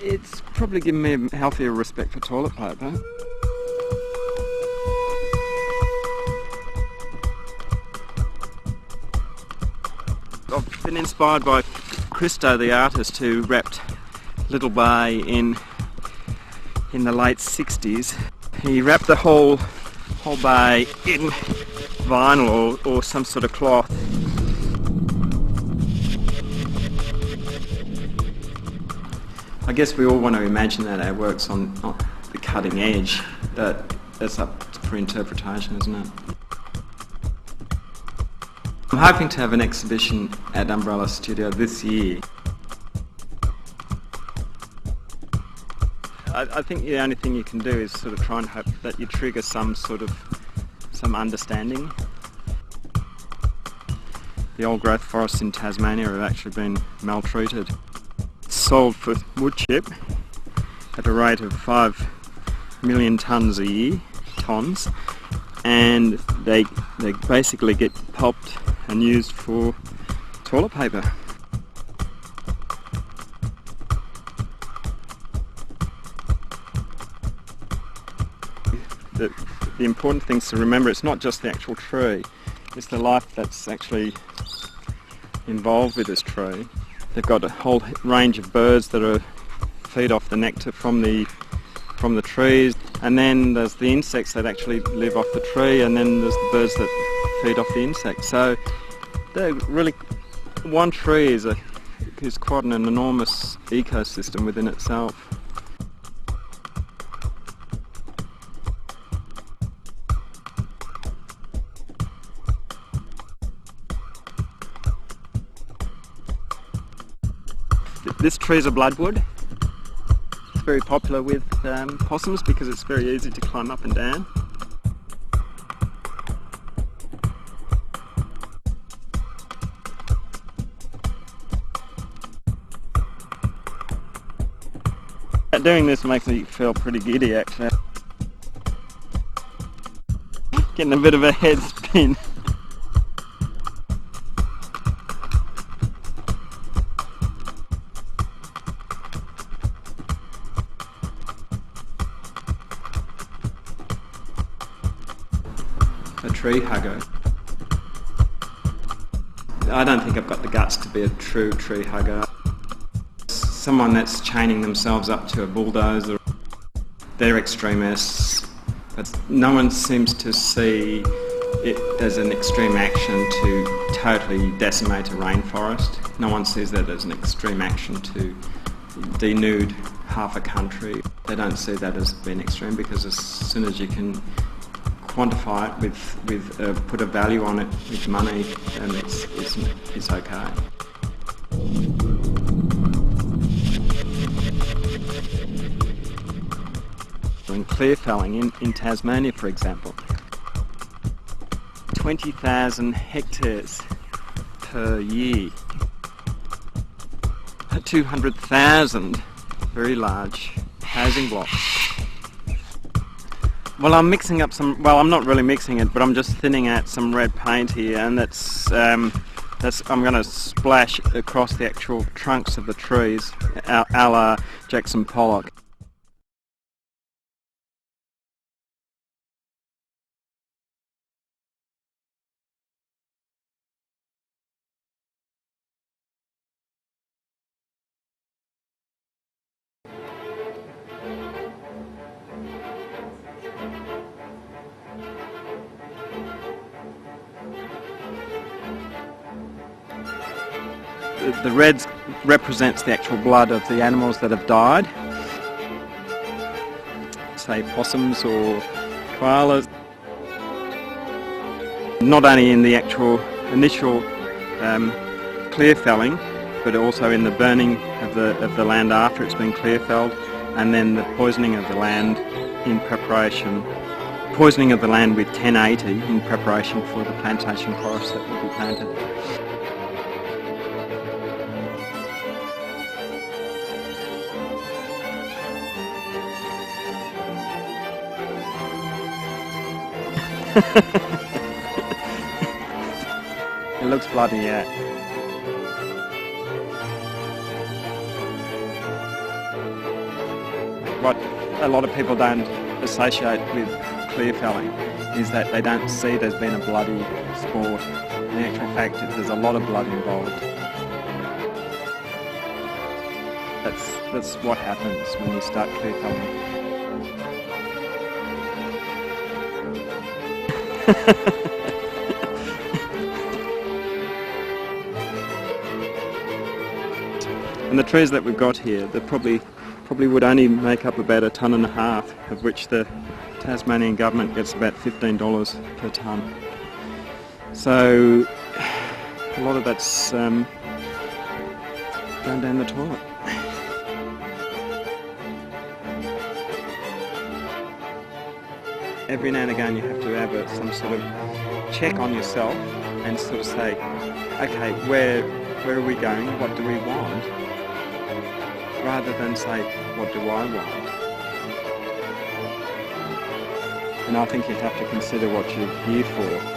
It's probably given me a healthier respect for toilet paper. I've been inspired by Christo, the artist, who wrapped Little Bay in the late 60s. He wrapped the whole bay in vinyl or some sort of cloth. I guess we all want to imagine that our work's on the cutting edge, but that's up for interpretation, isn't it? I'm hoping to have an exhibition at Umbrella Studio this year. I think the only thing you can do is sort of try and hope that you trigger some understanding. The old growth forests in Tasmania have actually been maltreated. It's sold for wood chip at a rate of 5 million tonnes a year, and they basically get pulped and used for toilet paper. The important things to remember, it's not just the actual tree, it's the life that's actually involved with this tree. They've got a whole range of birds that feed off the nectar from the trees, and then there's the insects that actually live off the tree, and then there's the birds that feed off the insects. So they're really, one tree is quite an enormous ecosystem within itself. This tree is a bloodwood. It's very popular with possums because it's very easy to climb up and down. Doing this makes me feel pretty giddy actually. Getting a bit of a head spin. A tree hugger. I don't think I've got the guts to be a true tree hugger. Someone that's chaining themselves up to a bulldozer, they're extremists, but no one seems to see it as an extreme action to totally decimate a rainforest. No one sees that as an extreme action to denude half a country. They don't see that as being extreme because as soon as you can quantify it with put a value on it with money, and it's okay. In clear felling in Tasmania, for example, 20,000 hectares per year, 200,000 very large housing blocks. Well, I'm mixing up some, well, I'm not really mixing it, but I'm just thinning out some red paint here, and that's I'm going to splash across the actual trunks of the trees, a la Jackson Pollock. The red represents the actual blood of the animals that have died, say possums or koalas. Not only in the actual initial clear felling, but also in the burning of the land after it's been clear felled, and then the poisoning of the land in preparation, poisoning of the land with 1080 in preparation for the plantation forest that will be planted. It looks bloody, yeah. what a lot of people don't associate with clear felling is that they don't see it as being a bloody sport. In actual fact, there's a lot of blood involved. That's what happens when you start clear felling. And the trees that we've got here, they probably would only make up about 1.5 tons, of which the Tasmanian government gets about $15 per tonne. So a lot of that's going down the toilet. Every now and again you have to have some sort of check on yourself and sort of say, okay, where are we going? What do we want? Rather than say, what do I want? And I think you have to consider what you're here for.